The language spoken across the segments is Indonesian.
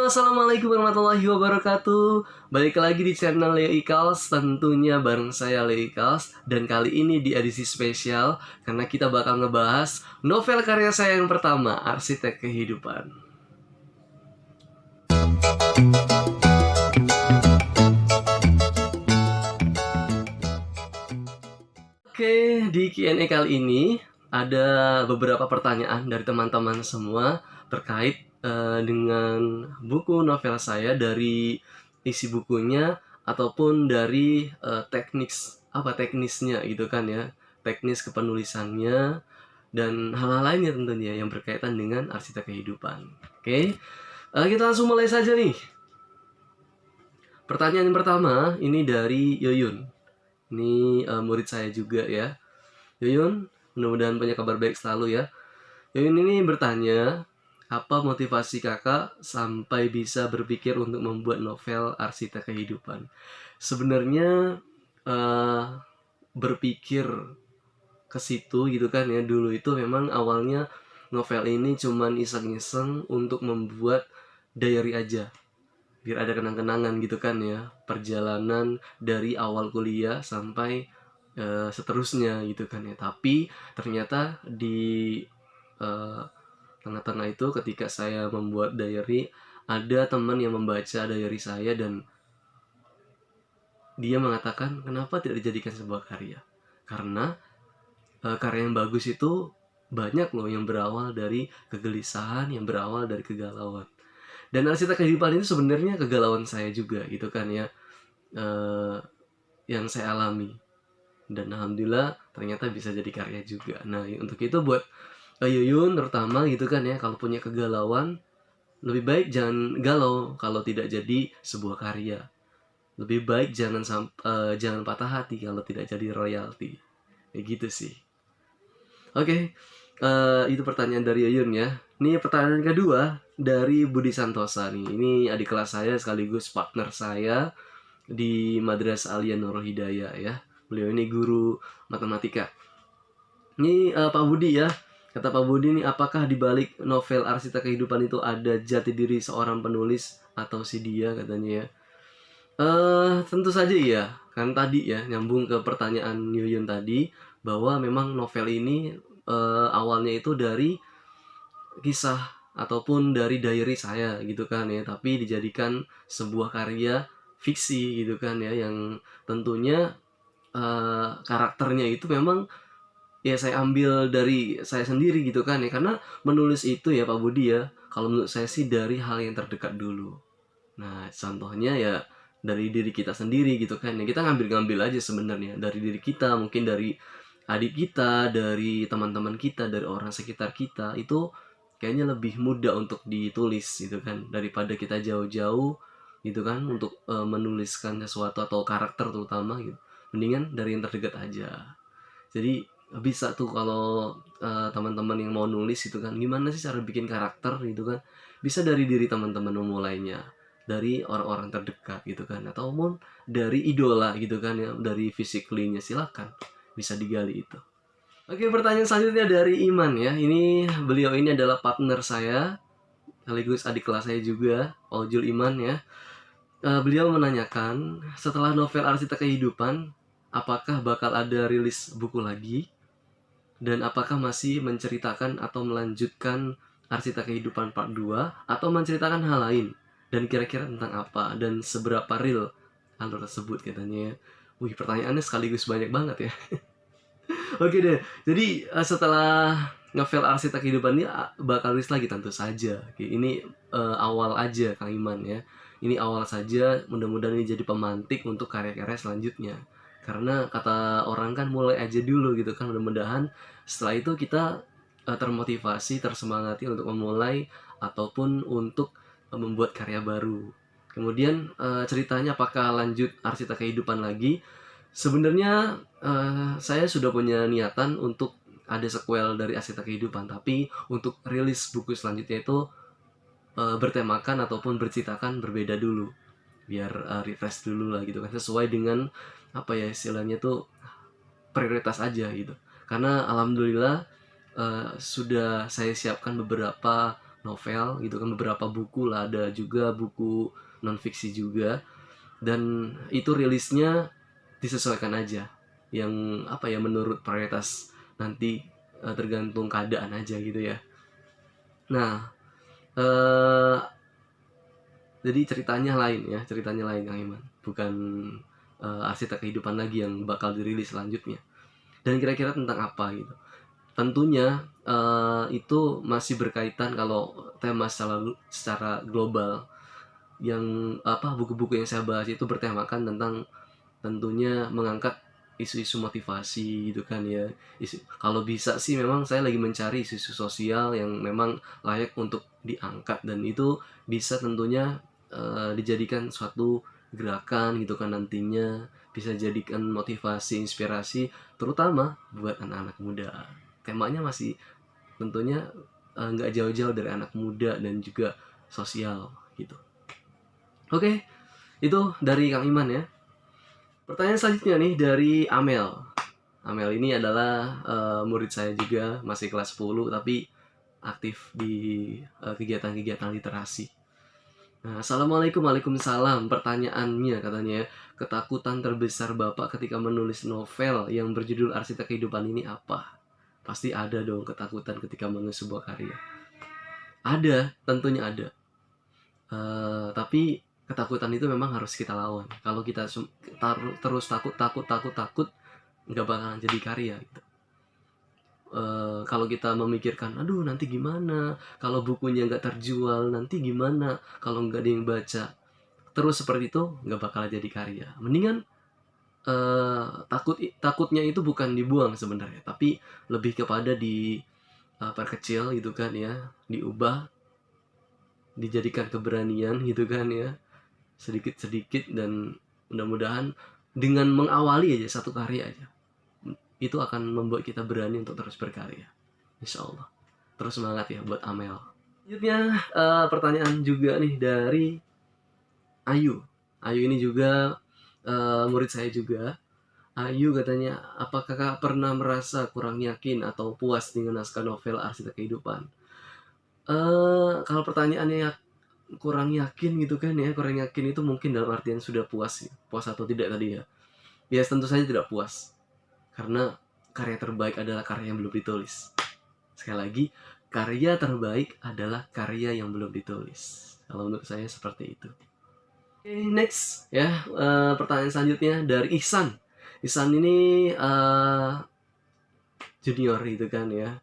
Assalamualaikum warahmatullahi wabarakatuh. Balik lagi di channel Leo Ikals, tentunya bareng saya Leo Ikals. Dan kali ini di edisi spesial, karena kita bakal ngebahas novel karya saya yang pertama, Arsitek Kehidupan. Oke, di Q&A kali ini ada beberapa pertanyaan dari teman-teman semua terkait dengan buku novel saya, dari isi bukunya ataupun dari teknisnya gitu kan ya, teknis kepenulisannya dan hal-hal lainnya tentunya yang berkaitan dengan arsitek kehidupan. Oke, kita langsung mulai saja nih. Pertanyaan yang pertama ini dari Yoyun. Ini murid saya juga ya. Yoyun, mudah-mudahan punya kabar baik selalu ya. Yoyun ini bertanya, apa motivasi kakak sampai bisa berpikir untuk membuat novel Arsitek Kehidupan? Sebenarnya berpikir ke situ gitu kan ya, dulu itu memang awalnya novel ini cuman iseng-iseng untuk membuat diary aja, biar ada kenang-kenangan gitu kan ya, perjalanan dari awal kuliah sampai seterusnya gitu kan ya. Tapi ternyata di tengah-tengah itu ketika saya membuat diary, ada teman yang membaca diary saya dan dia mengatakan kenapa tidak dijadikan sebuah karya, karena karya yang bagus itu banyak loh yang berawal dari kegelisahan, yang berawal dari kegalauan. Dan arsitek kehidupan itu sebenarnya kegalauan saya juga gitu kan ya, yang saya alami. Dan alhamdulillah ternyata bisa jadi karya juga. Nah untuk itu buat Yuyun terutama gitu kan ya, kalau punya kegalauan, lebih baik jangan galau kalau tidak jadi sebuah karya. Lebih baik jangan patah hati kalau tidak jadi royalti. Kayak gitu sih. Oke, itu pertanyaan dari Yuyun ya. Ini pertanyaan kedua dari Budi Santosa nih. Ini adik kelas saya sekaligus partner saya di Madrasah Aliyah Nurul Hidayah ya. Beliau ini guru matematika. Ini Pak Budi ya. Kata Pak Budi nih, apakah di balik novel Arsitek Kehidupan itu ada jati diri seorang penulis atau si dia, katanya ya. Tentu saja ya. Kan tadi ya nyambung ke pertanyaan Yuyun tadi, bahwa memang novel ini awalnya itu dari kisah ataupun dari diary saya gitu kan ya, tapi dijadikan sebuah karya fiksi gitu kan ya, yang tentunya karakternya itu memang ya saya ambil dari saya sendiri gitu kan ya. Karena menulis itu ya Pak Budi ya, kalau menurut saya sih dari hal yang terdekat dulu. Nah contohnya ya dari diri kita sendiri gitu kan ya, kita ngambil aja sebenarnya dari diri kita, mungkin dari adik kita, dari teman-teman kita, dari orang sekitar kita. Itu kayaknya lebih mudah untuk ditulis gitu kan, daripada kita jauh-jauh gitu kan untuk menuliskan sesuatu atau karakter terutama gitu. Mendingan dari yang terdekat aja. Jadi bisa tuh kalau teman-teman yang mau nulis itu kan, gimana sih cara bikin karakter gitu kan, bisa dari diri teman-teman memulainya, dari orang-orang terdekat gitu kan, ataupun dari idola gitu kan ya, dari physically-nya silakan bisa digali itu. Oke, pertanyaan selanjutnya dari Iman ya. Ini beliau ini adalah partner saya sekaligus adik kelas saya juga, Ojul Iman ya. Beliau menanyakan, setelah novel Arsitek Kehidupan, apakah bakal ada rilis buku lagi? Dan apakah masih menceritakan atau melanjutkan Arsitek Kehidupan part 2 atau menceritakan hal lain? Dan kira-kira tentang apa? Dan seberapa real alur tersebut, katanya. Wih, pertanyaannya sekaligus banyak banget ya. Oke deh, jadi setelah novel Arsitek Kehidupan ini bakal rilis lagi tentu saja. Oke, ini awal aja Kang Iman ya. Ini awal saja, mudah-mudahan ini jadi pemantik untuk karya-karya selanjutnya. Karena kata orang kan mulai aja dulu gitu kan, mudah-mudahan setelah itu kita termotivasi, tersemangati untuk memulai ataupun untuk membuat karya baru. Kemudian ceritanya apakah lanjut Arsitek Kehidupan lagi? Sebenarnya saya sudah punya niatan untuk ada sequel dari Arsitek Kehidupan, tapi untuk rilis buku selanjutnya itu bertemakan ataupun berceritakan berbeda dulu, biar refresh dulu lah gitu kan, sesuai dengan apa ya istilahnya tuh, prioritas aja gitu. Karena alhamdulillah sudah saya siapkan beberapa novel gitu kan, beberapa buku lah, ada juga buku non fiksi juga, dan itu rilisnya disesuaikan aja, yang apa ya, menurut prioritas nanti, tergantung keadaan aja gitu ya. Nah, eh jadi ceritanya lain ya, ceritanya lain Kang Iman, bukan arsitek kehidupan lagi yang bakal dirilis selanjutnya. Dan kira-kira tentang apa gitu? Tentunya itu masih berkaitan kalau tema secara global, yang apa, buku-buku yang saya bahas itu bertemakan tentang, tentunya mengangkat isu-isu motivasi gitu kan ya. Kalau bisa sih memang saya lagi mencari isu-isu sosial yang memang layak untuk diangkat, dan itu bisa tentunya dijadikan suatu gerakan gitu kan, nantinya bisa jadikan motivasi, inspirasi, terutama buat anak-anak muda. Temanya masih tentunya nggak jauh-jauh dari anak muda dan juga sosial gitu. Oke, itu dari Kang Iman ya. Pertanyaan selanjutnya nih dari Amel. Amel ini adalah murid saya juga, masih kelas 10 tapi aktif di kegiatan-kegiatan literasi. Nah, Assalamualaikum, waalaikumsalam. Pertanyaannya katanya, ketakutan terbesar Bapak ketika menulis novel yang berjudul Arsitek Kehidupan ini apa? Pasti ada dong ketakutan ketika menulis sebuah karya. Ada, tentunya ada. Tapi ketakutan itu memang harus kita lawan. Kalau kita terus takut, nggak bakalan jadi karya gitu. Kalau kita memikirkan, aduh nanti gimana, kalau bukunya nggak terjual nanti gimana, kalau nggak ada yang baca, terus seperti itu nggak bakal jadi karya. Mendingan takutnya itu bukan dibuang sebenarnya, tapi lebih kepada perkecil gitu kan ya, diubah, dijadikan keberanian gitu kan ya, sedikit-sedikit, dan mudah-mudahan dengan mengawali aja satu karya aja, itu akan membuat kita berani untuk terus berkarya, insya Allah. Terus semangat ya buat Amel. Selanjutnya pertanyaan juga nih dari Ayu. Ayu ini juga murid saya juga. Ayu katanya, apakah kakak pernah merasa kurang yakin atau puas dengan naskah novel Arsitek Kehidupan? Kalau pertanyaannya kurang yakin gitu kan ya, kurang yakin itu mungkin dalam artian sudah puas ya, puas atau tidak tadi ya. Ya tentu saja tidak puas, karena karya terbaik adalah karya yang belum ditulis. Sekali lagi, karya terbaik adalah karya yang belum ditulis. Kalau menurut saya seperti itu. Oke, next ya, pertanyaan selanjutnya dari Ihsan. Ihsan ini junior gitu kan ya,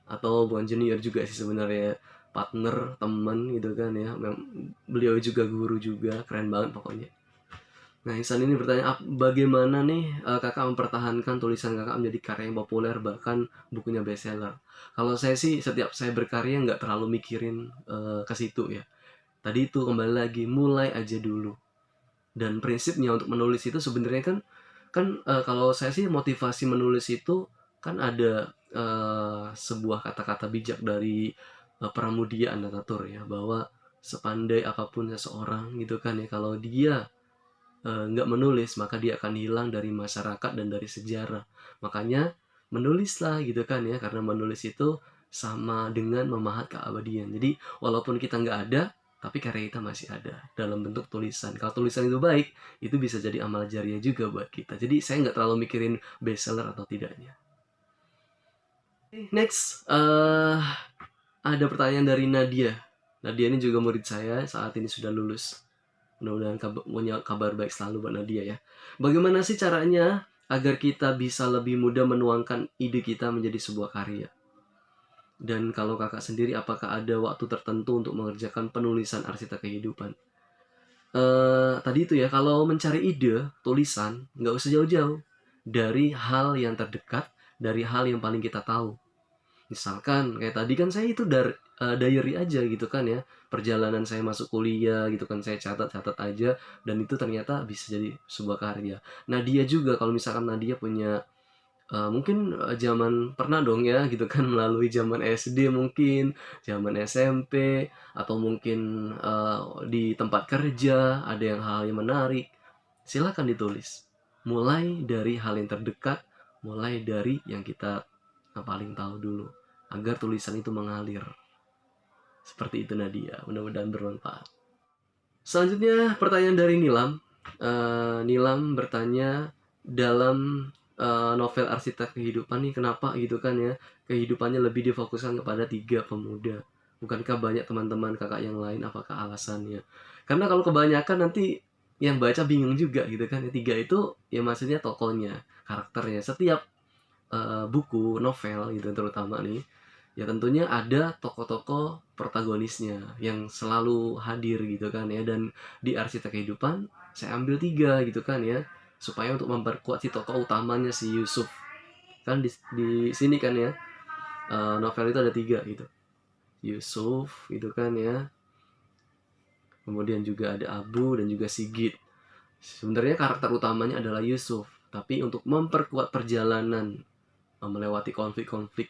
atau bukan junior juga sih sebenarnya, partner, teman gitu kan ya. Beliau juga guru juga, keren banget pokoknya. Nah, Ihsan ini bertanya, bagaimana nih kakak mempertahankan tulisan kakak menjadi karya yang populer, bahkan bukunya bestseller? Kalau saya sih, setiap saya berkarya nggak terlalu mikirin ke situ ya. Tadi itu kembali lagi, mulai aja dulu. Dan prinsipnya untuk menulis itu sebenarnya kalau saya sih, motivasi menulis itu kan ada sebuah kata-kata bijak dari Pramudia Anantatur ya, bahwa sepandai apapun seseorang gitu kan ya, kalau dia nggak menulis, maka dia akan hilang dari masyarakat dan dari sejarah. Makanya menulislah gitu kan ya, karena menulis itu sama dengan memahat keabadian. Jadi walaupun kita nggak ada, tapi karya kita masih ada dalam bentuk tulisan. Kalau tulisan itu baik, itu bisa jadi amal jariah juga buat kita. Jadi saya nggak terlalu mikirin bestseller atau tidaknya. Next, ada pertanyaan dari Nadia. Nadia ini juga murid saya, saat ini sudah lulus. Mudah-mudahan punya kabar baik selalu buat Nadia ya. Bagaimana sih caranya agar kita bisa lebih mudah menuangkan ide kita menjadi sebuah karya? Dan kalau kakak sendiri, apakah ada waktu tertentu untuk mengerjakan penulisan arsitek kehidupan? Tadi itu ya, kalau mencari ide tulisan, nggak usah jauh-jauh dari hal yang terdekat, dari hal yang paling kita tahu. Misalkan kayak tadi kan saya itu dari diary aja gitu kan ya, perjalanan saya masuk kuliah gitu kan, saya catat-catat aja, dan itu ternyata bisa jadi sebuah karya. Nadia juga, kalau misalkan Nadia punya mungkin zaman pernah dong ya gitu kan, melalui zaman SD, mungkin zaman SMP, atau mungkin di tempat kerja ada hal yang menarik, silakan ditulis. Mulai dari hal yang terdekat, mulai dari yang kita paling tahu dulu, agar tulisan itu mengalir. Seperti itu Nadia, mudah-mudahan bermanfaat. Selanjutnya pertanyaan dari Nilam. Nilam bertanya, dalam novel Arsitek Kehidupan nih, kenapa gitu kan ya kehidupannya lebih difokuskan kepada 3 pemuda? Bukankah banyak teman-teman kakak yang lain? Apakah alasannya? Karena kalau kebanyakan nanti yang baca bingung juga gitu kan. 3 itu ya maksudnya tokohnya, karakternya. Setiap buku novel gitu terutama nih, ya tentunya ada tokoh-tokoh protagonisnya yang selalu hadir gitu kan ya. Dan di Arsitek Kehidupan saya ambil 3 gitu kan ya, supaya untuk memperkuat si tokoh utamanya, si Yusuf. Kan di sini kan ya, novel itu ada 3 gitu, Yusuf gitu kan ya, kemudian juga ada Abu dan juga Sigit. Sebenarnya karakter utamanya adalah Yusuf, tapi untuk memperkuat perjalanan melewati konflik-konflik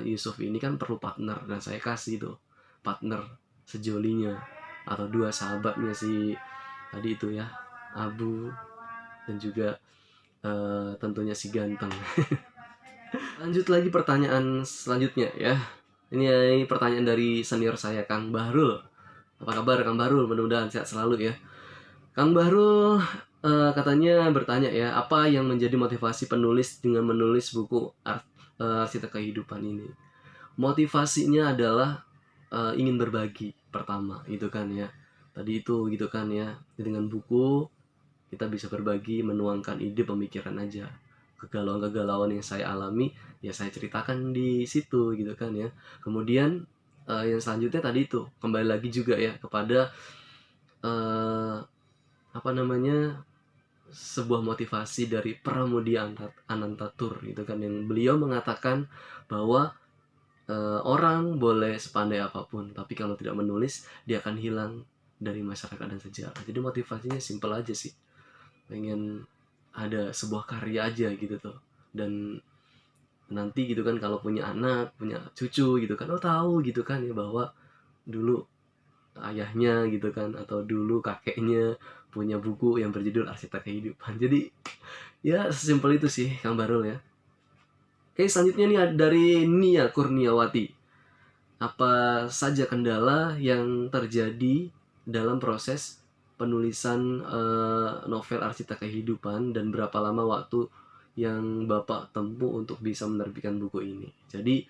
Yusuf ini kan perlu partner, dan saya kasih tuh partner sejolinya atau 2 sahabatnya si tadi itu ya, Abu dan juga tentunya si ganteng. Lanjut lagi pertanyaan selanjutnya ya. Ini pertanyaan dari senior saya, Kang Bahrul. Apa kabar Kang Bahrul? Mudah-mudahan sehat selalu ya. Kang Bahrul katanya bertanya ya, apa yang menjadi motivasi penulis dengan menulis buku Arsitek Kehidupan ini? Motivasinya adalah ingin berbagi pertama, gitu kan ya. Tadi itu gitu kan ya. Dengan buku kita bisa berbagi, menuangkan ide pemikiran aja. Kegalauan-kegalauan yang saya alami ya saya ceritakan di situ gitu kan ya. Kemudian yang selanjutnya tadi itu kembali lagi juga ya kepada apa namanya, sebuah motivasi dari Pramudia Anantatur gitu kan, yang beliau mengatakan bahwa orang boleh sepandai apapun, tapi kalau tidak menulis dia akan hilang dari masyarakat dan sejarah. Jadi motivasinya simpel aja sih, pengen ada sebuah karya aja gitu tuh. Dan nanti gitu kan kalau punya anak, punya cucu gitu kan, tahu gitu kan ya bahwa dulu ayahnya gitu kan atau dulu kakeknya punya buku yang berjudul Arsitek Kehidupan. Jadi ya sesimpel itu sih Kang Barul ya. Oke, selanjutnya nih dari Nia Kurniawati. Apa saja kendala yang terjadi dalam proses penulisan novel Arsitek Kehidupan, dan berapa lama waktu yang Bapak tempuh untuk bisa menerbitkan buku ini? Jadi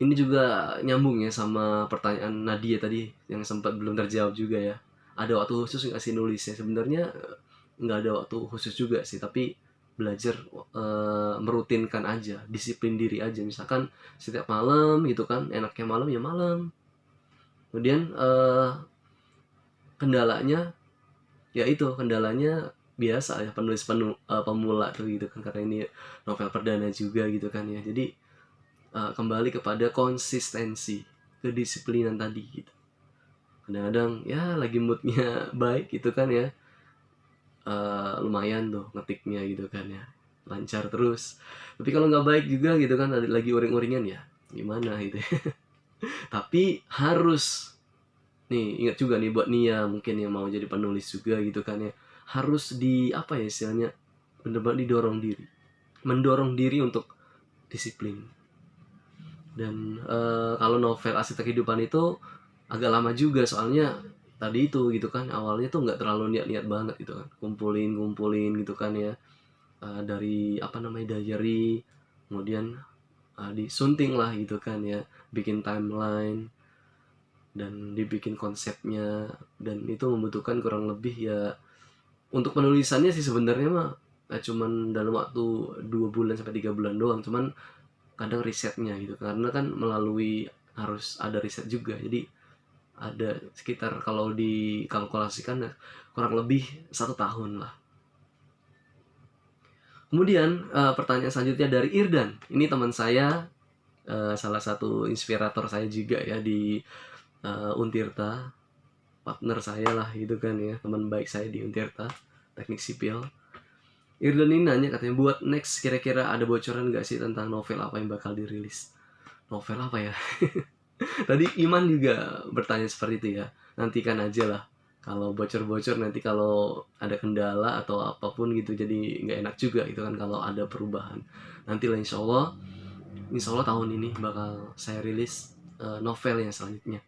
ini juga nyambung ya sama pertanyaan Nadia tadi yang sempat belum terjawab juga ya. Ada waktu khusus nggak sih nulisnya? Sebenarnya nggak ada waktu khusus juga sih, tapi belajar merutinkan aja, disiplin diri aja. Misalkan setiap malam gitu kan, enaknya malam ya malam. Kemudian kendalanya ya itu, kendalanya biasa ya penulis pemula tuh gitu kan, karena ini novel perdana juga gitu kan ya. Jadi kembali kepada konsistensi, kedisiplinan tadi gitu. Kadang-kadang ya lagi moodnya baik gitu kan ya, lumayan tuh ngetiknya gitu kan ya, lancar terus. Tapi kalau nggak baik juga gitu kan, lagi uring-uringan ya gimana gitu. Tapi harus nih, ingat juga nih buat Nia mungkin yang mau jadi penulis juga gitu kan ya, harus di apa ya istilahnya, benar-benar mendorong diri untuk disiplin. Dan kalau novel Arsitek Kehidupan itu agak lama juga, soalnya tadi itu gitu kan, awalnya tuh nggak terlalu niat-niat banget gitu kan, kumpulin gitu kan ya, dari apa namanya, diary, kemudian disunting lah gitu kan ya, bikin timeline dan dibikin konsepnya, dan itu membutuhkan kurang lebih ya, untuk penulisannya sih sebenarnya mah cuman dalam waktu 2 bulan sampai 3 bulan doang. Cuman kadang risetnya gitu, karena kan melalui harus ada riset juga, jadi ada sekitar, kalau dikalkulasikan kurang lebih 1 tahun lah. Kemudian pertanyaan selanjutnya dari Irdan. Ini teman saya, salah satu inspirator saya juga ya di Untirta, partner saya lah gitu kan ya, teman baik saya di Untirta Teknik Sipil. Irdan ini nanya, katanya buat next kira-kira ada bocoran gak sih tentang novel apa yang bakal dirilis? Novel apa ya? Tadi Iman juga bertanya seperti itu ya. Nantikan aja lah. Kalau bocor-bocor nanti kalau ada kendala atau apapun gitu, jadi nggak enak juga gitu kan kalau ada perubahan. Nanti lah insya Allah tahun ini bakal saya rilis novel yang selanjutnya.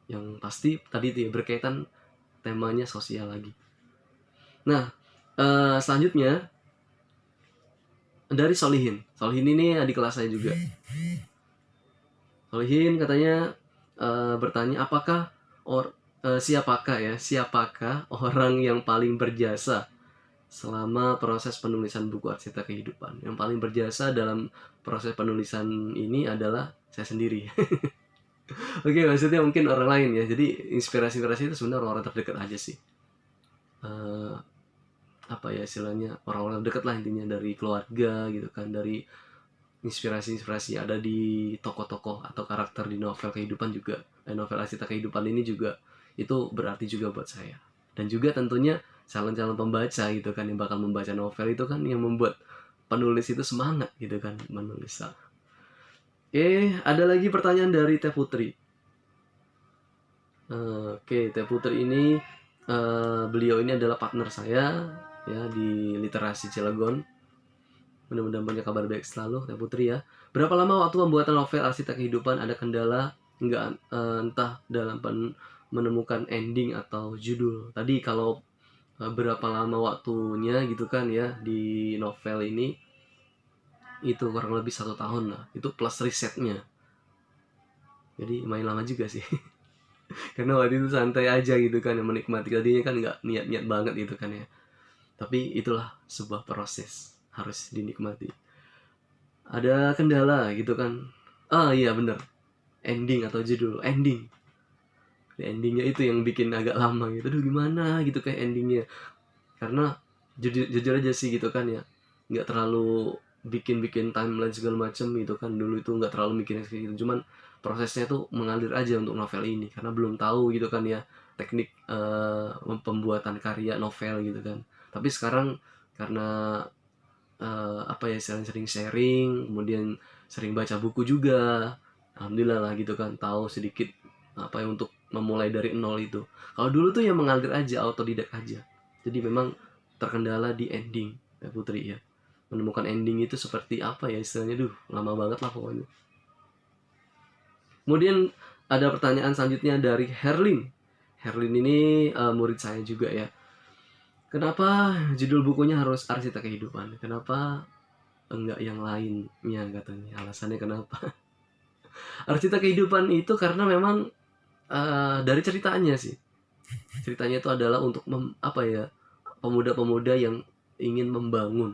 yang pasti tadi itu ya berkaitan temanya sosial lagi. Nah, selanjutnya dari Solihin. Solihin ini adik kelas saya juga. Solihin katanya bertanya siapakah orang yang paling berjasa selama proses penulisan buku Arsitek Kehidupan. Yang paling berjasa dalam proses penulisan ini adalah saya sendiri. Oke, maksudnya mungkin orang lain ya. Jadi inspirasi itu sebenarnya orang-orang terdekat aja sih. Apa ya istilahnya, orang-orang dekat lah intinya, dari keluarga gitu kan, dari inspirasi ada di tokoh-tokoh atau karakter di novel kehidupan juga, novel Arsitek Kehidupan ini juga itu berarti juga buat saya. Dan juga tentunya calon-calon pembaca gitu kan yang bakal membaca novel itu kan yang membuat penulis itu semangat gitu kan menulis. Ada lagi pertanyaan dari Teh Putri. Teh Putri ini beliau ini adalah partner saya ya di Literasi Cilegon. Mudah-mudahan punya kabar baik selalu, Teh Putri ya. Berapa lama waktu pembuatan novel Arsitek Kehidupan? Ada kendala enggak entah dalam menemukan ending atau judul? Tadi kalau berapa lama waktunya gitu kan ya di novel ini, itu kurang lebih 1 tahun lah. Itu plus risetnya. Jadi main lama juga sih. Karena waktu itu santai aja gitu kan, menikmati. Tadinya kan nggak niat-niat banget gitu kan ya. Tapi itulah sebuah proses, harus dinikmati. Ada kendala gitu kan. Iya bener, ending atau judul. Endingnya itu yang bikin agak lama gitu. Aduh gimana gitu kayak endingnya. Karena jujur aja sih gitu kan ya, nggak terlalu bikin timeline segala macem gitu kan. Dulu itu nggak terlalu mikirin kayak gitu. Cuman prosesnya tuh mengalir aja untuk novel ini. Karena belum tahu gitu kan ya teknik pembuatan karya novel gitu kan. Tapi sekarang karena sering sharing, kemudian sering baca buku juga, alhamdulillah lah gitu kan, tahu sedikit untuk memulai dari nol itu. Kalau dulu tuh ya mengalir aja, autodidak aja. Jadi memang terkendala di ending ya Putri ya. Menemukan ending itu seperti apa ya istilahnya, lama banget lah pokoknya. Kemudian ada pertanyaan selanjutnya dari Herlin. Herlin ini murid saya juga ya. Kenapa judul bukunya harus Arsitek Kehidupan? Kenapa enggak yang lainnya katanya? Alasannya kenapa? Arsitek Kehidupan itu karena memang dari ceritanya sih. Ceritanya itu adalah untuk pemuda-pemuda yang ingin membangun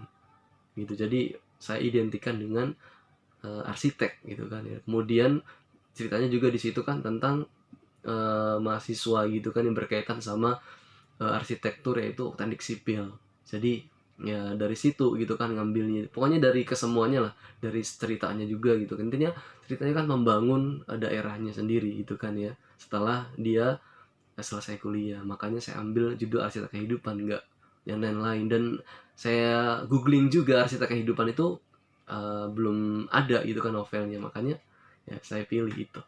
gitu. Jadi saya identikan dengan arsitek gitu kan ya. Kemudian ceritanya juga di situ kan tentang mahasiswa gitu kan yang berkaitan sama arsitektur, yaitu teknik sipil. Jadi ya dari situ gitu kan ngambilnya. Pokoknya dari kesemuanya lah, dari ceritanya juga gitu. Intinya ceritanya kan membangun daerahnya sendiri gitu kan ya. Setelah dia selesai kuliah, makanya saya ambil judul Arsitek Kehidupan, enggak yang lain-lain. Dan saya googling juga Arsitek Kehidupan itu belum ada gitu kan novelnya, makanya ya saya pilih itu.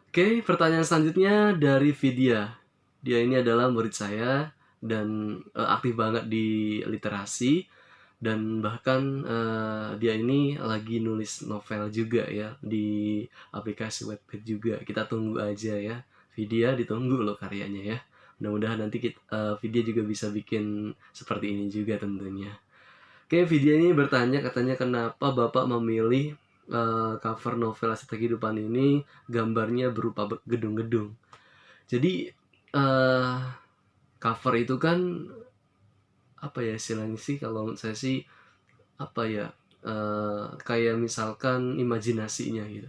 Oke, pertanyaan selanjutnya dari Vidya. Dia ini adalah murid saya dan aktif banget di literasi, dan bahkan dia ini lagi nulis novel juga ya di aplikasi Wattpad juga. Kita tunggu aja ya, Vidya, ditunggu loh karyanya ya. Mudah-mudahan nanti Vidya juga bisa bikin seperti ini juga tentunya. Oke, Vidya ini bertanya katanya kenapa Bapak memilih cover novel Arsitek Kehidupan ini gambarnya berupa gedung-gedung. Jadi cover itu kan istilahnya sih, kalau saya sih kayak misalkan imajinasinya gitu.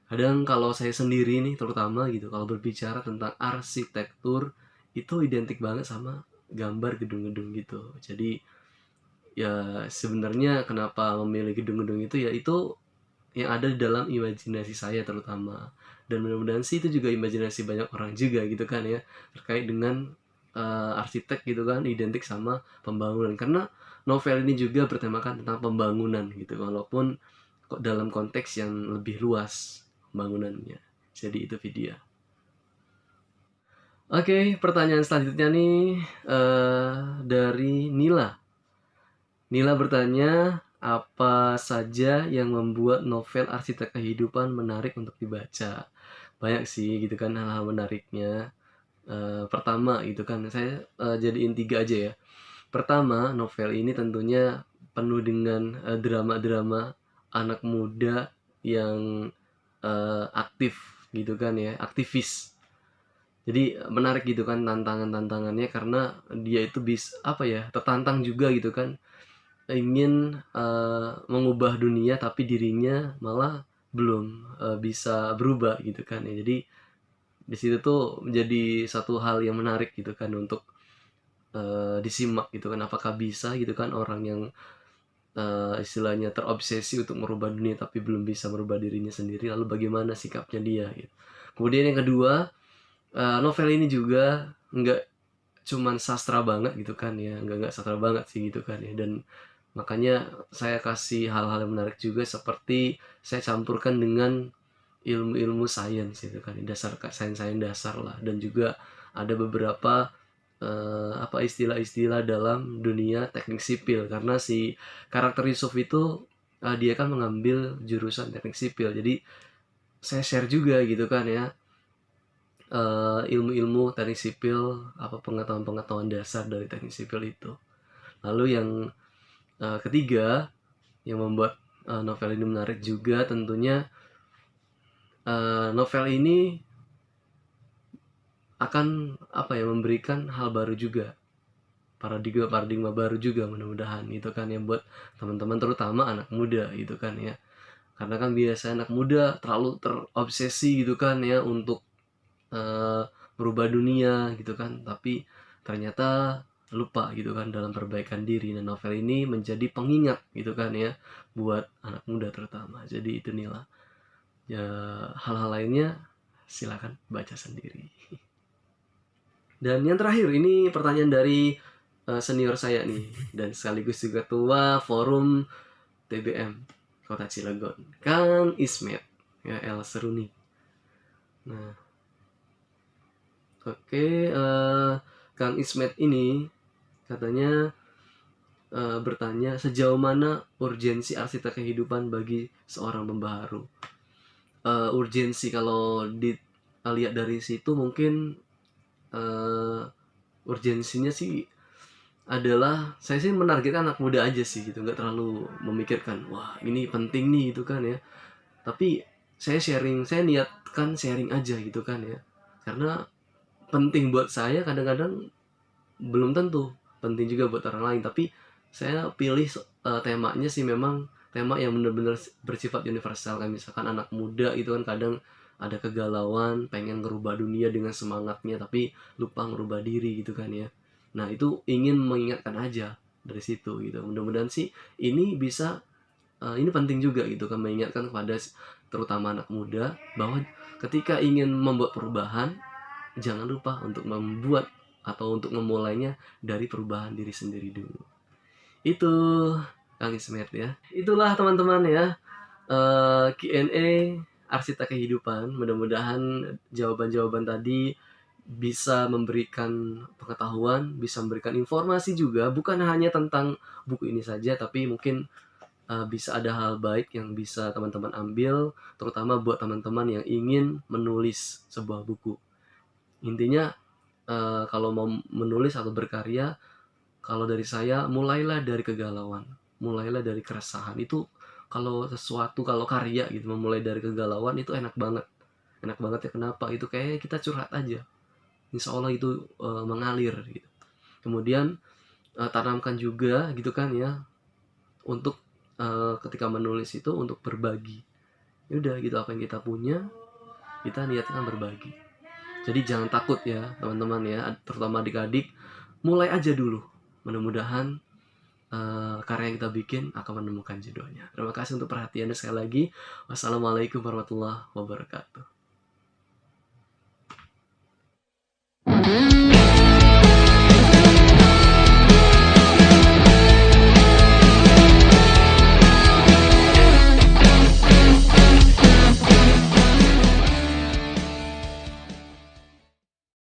Kadang kalau saya sendiri nih terutama gitu, kalau berbicara tentang arsitektur itu identik banget sama gambar gedung-gedung gitu. Jadi ya sebenarnya kenapa memilih gedung-gedung itu ya itu yang ada di dalam imajinasi saya terutama. Dan mudah-mudahan sih itu juga imajinasi banyak orang juga gitu kan ya, terkait dengan arsitek gitu kan, identik sama pembangunan. Karena novel ini juga bertemakan tentang pembangunan gitu, walaupun dalam konteks yang lebih luas pembangunannya. Jadi itu video. Oke, pertanyaan selanjutnya nih dari Nila. Nila bertanya, apa saja yang membuat novel Arsitek Kehidupan menarik untuk dibaca? banyak sih gitu kan hal-hal menariknya. Pertama gitu kan saya jadiin 3 aja ya. Pertama, novel ini tentunya penuh dengan drama-drama anak muda yang aktif gitu kan ya, aktivis. Jadi menarik gitu kan tantangan-tantangannya, karena dia itu apa ya, tertantang juga gitu kan, ingin mengubah dunia tapi dirinya malah belum bisa berubah gitu kan ya. Jadi di situ tuh menjadi satu hal yang menarik gitu kan untuk disimak gitu kan, apakah bisa gitu kan orang yang istilahnya terobsesi untuk merubah dunia tapi belum bisa merubah dirinya sendiri, lalu bagaimana sikapnya dia gitu. Kemudian yang kedua, novel ini juga nggak cuman sastra banget gitu kan ya, nggak sastra banget sih gitu kan ya, dan makanya saya kasih hal-hal yang menarik juga, seperti saya campurkan dengan ilmu-ilmu sains gitu kan, dasar sains-sains dasar lah, dan juga ada beberapa apa istilah-istilah dalam dunia teknik sipil, karena si karakter Yusuf itu dia kan mengambil jurusan teknik sipil, jadi saya share juga gitu kan ya ilmu-ilmu teknik sipil, apa pengetahuan-pengetahuan dasar dari teknik sipil itu. Lalu yang ketiga yang membuat novel ini menarik juga tentunya novel ini akan apa ya, memberikan hal baru juga, paradigma baru juga, mudah-mudahan gitu kan ya, buat teman-teman terutama anak muda gitu kan ya. Karena kan biasa anak muda terlalu terobsesi gitu kan ya untuk eh, merubah dunia gitu kan, tapi ternyata lupa gitu kan dalam perbaikan diri. Nah, novel ini menjadi pengingat gitu kan ya buat anak muda terutama. Jadi itu inilah ya, hal-hal lainnya silakan baca sendiri. Dan yang terakhir ini pertanyaan dari senior saya nih, dan sekaligus juga ketua forum TBM Kota Cilegon, Kang Ismet. Ya, El seru nih. Nah, oke, Kang Ismet ini katanya bertanya sejauh mana urgensi arsitek kehidupan bagi seorang pembaharu. Urgensi kalau dilihat dari situ mungkin urgensinya sih adalah, saya sih menargetkan anak muda aja sih gitu, nggak terlalu memikirkan wah ini penting nih gitu kan ya, tapi saya niatkan sharing aja gitu kan ya, karena penting buat saya kadang-kadang belum tentu penting juga buat orang lain, tapi saya pilih temanya sih memang tema yang benar-benar bersifat universal, kan misalkan anak muda itu kan kadang ada kegalauan pengen ngerubah dunia dengan semangatnya tapi lupa ngerubah diri gitu kan ya. Nah itu ingin mengingatkan aja dari situ gitu, mudah-mudahan sih ini bisa ini penting juga gitu kan, mengingatkan kepada terutama anak muda bahwa ketika ingin membuat perubahan, jangan lupa untuk membuat atau untuk memulainya dari perubahan diri sendiri dulu. Itu Kang Ismet ya. Itulah teman-teman ya, Q&A arsitek kehidupan. Mudah-mudahan jawaban-jawaban tadi bisa memberikan pengetahuan, bisa memberikan informasi juga, bukan hanya tentang buku ini saja, tapi mungkin bisa ada hal baik yang bisa teman-teman ambil, terutama buat teman-teman yang ingin menulis sebuah buku. Intinya kalau mau menulis atau berkarya, kalau dari saya mulailah dari kegalauan, mulailah dari keresahan. Itu kalau sesuatu, kalau karya gitu memulai dari kegalauan itu enak banget. Enak banget ya, kenapa? Itu kayak kita curhat aja. Insya Allah itu mengalir gitu. Kemudian tanamkan juga gitu kan ya, untuk ketika menulis itu untuk berbagi. Ya udah gitu, apa yang kita punya kita niatkan berbagi. Jadi jangan takut ya teman-teman ya, terutama adik-adik, mulai aja dulu. Mudah-mudahan karya yang kita bikin akan menemukan jodohnya. Terima kasih untuk perhatiannya sekali lagi. Wassalamualaikum warahmatullahi wabarakatuh.